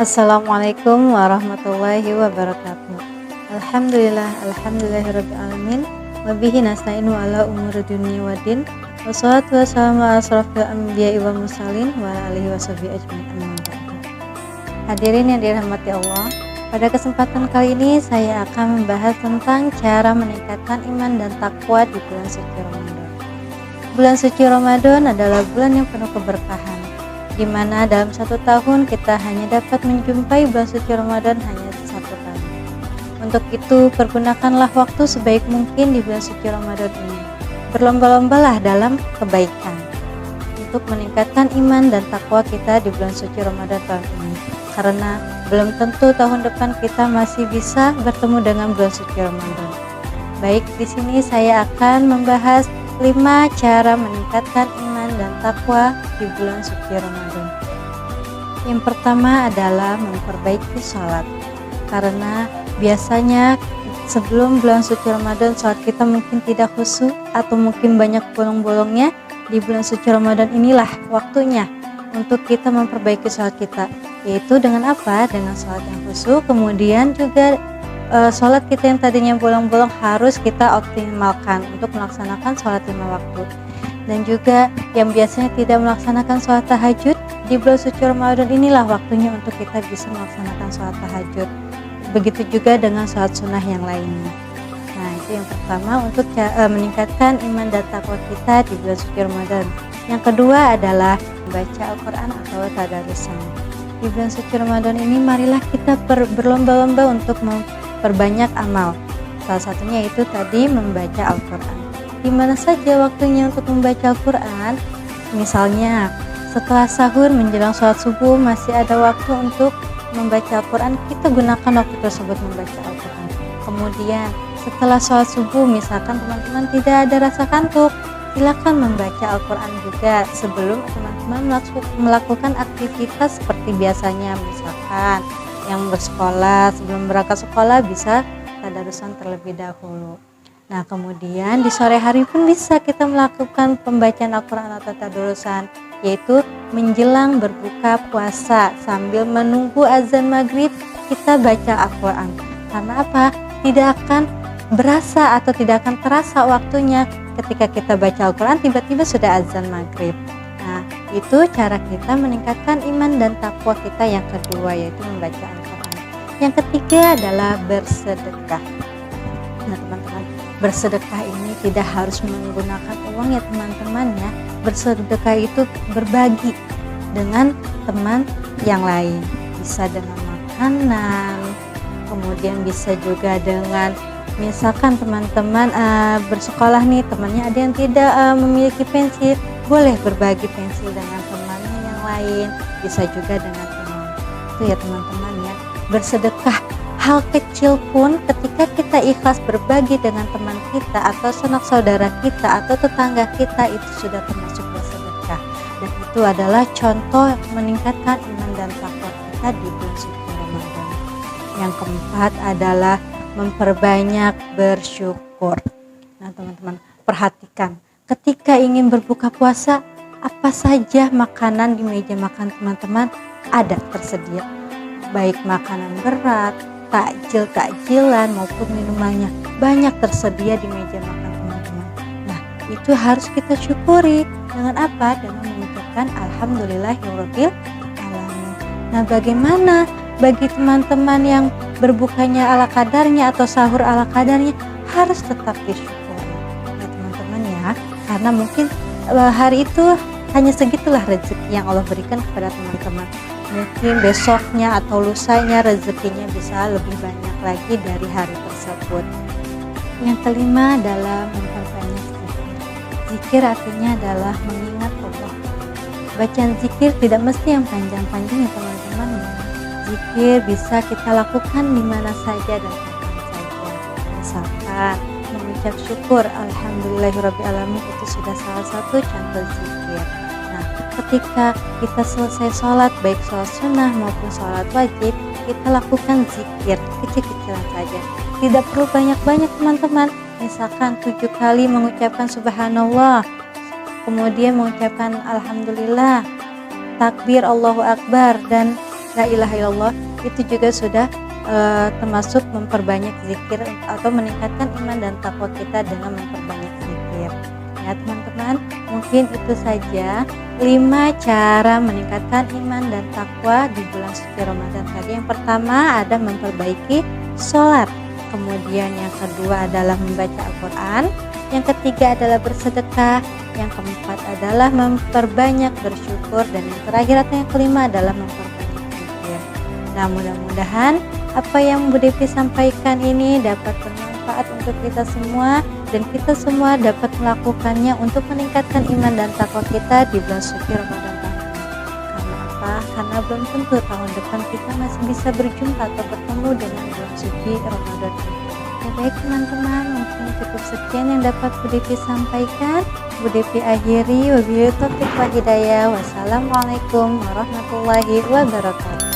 Assalamualaikum warahmatullahi wabarakatuh. Alhamdulillahirabbil alamin. Wa bihi nasta'inu ala umuri dunya waddin. Wassalatu wassalamu ala asrofil anbiya'i wal mursalin wa ala alihi washabihi ajmain. Amma ba'du. Hadirin yang dirahmati Allah, pada kesempatan kali ini saya akan membahas tentang cara meningkatkan iman dan takwa di bulan suci Ramadan. Bulan suci Ramadan adalah bulan yang penuh keberkahan, di mana dalam satu tahun kita hanya dapat menjumpai bulan suci Ramadan hanya satu kali. Untuk itu, pergunakanlah waktu sebaik mungkin di bulan suci Ramadan ini. Berlomba-lombalah dalam kebaikan untuk meningkatkan iman dan takwa kita di bulan suci Ramadan tahun ini. Karena belum tentu tahun depan kita masih bisa bertemu dengan bulan suci Ramadan. Baik, di sini saya akan membahas 5 cara meningkatkan iman dan takwa di bulan suci Ramadan. Yang pertama adalah memperbaiki sholat, karena biasanya sebelum bulan suci Ramadan sholat kita mungkin tidak khusyuk atau mungkin banyak bolong-bolongnya. Di bulan suci Ramadan inilah waktunya untuk kita memperbaiki sholat kita, yaitu dengan apa? Dengan sholat yang khusyuk. Kemudian juga sholat kita yang tadinya bolong-bolong harus kita optimalkan untuk melaksanakan sholat 5 waktu. Dan juga yang biasanya tidak melaksanakan sholat tahajud, di bulan suci Ramadan inilah waktunya untuk kita bisa melaksanakan sholat tahajud. Begitu juga dengan sholat sunnah yang lainnya. Nah, itu yang pertama untuk meningkatkan iman dan takwa kita di bulan suci Ramadan. Yang kedua adalah membaca Al-Quran atau tadarusan. Di bulan suci Ramadan ini marilah kita berlomba-lomba untuk memperbanyak amal. Salah satunya itu tadi membaca Al-Quran. Di mana saja waktunya untuk membaca Al-Quran? Misalnya setelah sahur menjelang sholat subuh masih ada waktu untuk membaca Al-Quran, kita gunakan waktu tersebut membaca Al-Quran. Kemudian setelah sholat subuh misalkan teman-teman tidak ada rasa kantuk, silakan membaca Al-Quran juga sebelum teman-teman melakukan aktivitas seperti biasanya. Misalkan yang bersekolah, sebelum berangkat sekolah bisa tadarusan terlebih dahulu. Nah, kemudian di sore hari pun bisa kita melakukan pembacaan Al-Quran atau tadarusan, yaitu menjelang berbuka puasa sambil menunggu azan maghrib kita baca Al-Quran. Karena apa? Tidak akan berasa atau tidak akan terasa waktunya ketika kita baca Al-Quran tiba-tiba sudah azan maghrib. Nah, itu cara kita meningkatkan iman dan takwa kita yang kedua, yaitu membaca Al-Quran. Yang ketiga adalah bersedekah. Nah, teman-teman, bersedekah ini tidak harus menggunakan uang ya teman-teman ya. Bersedekah itu berbagi dengan teman yang lain. Bisa dengan makanan, kemudian bisa juga dengan misalkan teman-teman bersekolah nih, temannya ada yang tidak memiliki pensil, boleh berbagi pensil dengan temannya yang lain. Bisa juga dengan teman. Itu ya teman-teman ya. Bersedekah hal kecil pun ketika kita ikhlas berbagi dengan teman kita atau sanak saudara kita atau tetangga kita, itu sudah termasuk bersedekah. Dan itu adalah contoh meningkatkan iman dan takwa kita di bulan suci Ramadan. Yang keempat adalah memperbanyak bersyukur. Nah, teman-teman, perhatikan ketika ingin berbuka puasa, apa saja makanan di meja makan teman-teman ada tersedia, baik makanan berat, takjil-takjilan maupun minumannya banyak tersedia di meja makan teman-teman. Nah, itu harus kita syukuri dengan apa? Dengan mengucapkan alhamdulillahirabbil alamin. Nah, bagaimana bagi teman-teman yang berbukanya ala kadarnya atau sahur ala kadarnya? Harus tetap disyukuri ya teman-teman ya, karena mungkin hari itu hanya segitulah rezeki yang Allah berikan kepada teman-teman. Mungkin besoknya atau lusanya rezekinya bisa lebih banyak lagi dari hari tersebut. Yang kelima adalah memperbanyak zikir. Zikir artinya adalah mengingat Allah. Bacaan zikir tidak mesti yang panjang-panjang ya teman-teman ya. Zikir bisa kita lakukan di mana saja dan kapan saja. Misalkan mengucap syukur alhamdulillahirabbil alamin, itu sudah salah satu contoh zikir. Nah, ketika kita selesai sholat, baik sholat sunnah maupun sholat wajib, kita lakukan zikir kecil-kecilan saja. Tidak perlu banyak-banyak teman-teman. Misalkan 7 kali mengucapkan subhanallah, kemudian mengucapkan alhamdulillah, takbir Allahu Akbar, dan la ilaha illallah, itu juga sudah termasuk memperbanyak zikir atau meningkatkan iman dan takwa kita dengan memperbanyak zikir. Ya teman-teman, mungkin itu saja 5 cara meningkatkan iman dan takwa di bulan suci Ramadan tadi. Yang pertama ada memperbaiki sholat, kemudian yang kedua adalah membaca Al-Quran, yang ketiga adalah bersedekah, yang keempat adalah memperbanyak bersyukur, dan yang terakhir atau yang kelima adalah memperbanyak zikir. Nah, mudah-mudahan apa yang Bu Devi sampaikan ini dapat bermanfaat untuk kita semua, dan kita semua dapat melakukannya untuk meningkatkan iman dan takwa kita di bulan suci Ramadan tahun ini. Karena apa? Karena belum tentu tahun depan kita masih bisa berjumpa atau bertemu dengan bulan suci Ramadan ini. Ya baik teman-teman, mungkin cukup sekian yang dapat Bu Devi sampaikan. Bu Devi akhiri, wabillahi taufiq wal hidayah. Wassalamualaikum warahmatullahi wabarakatuh.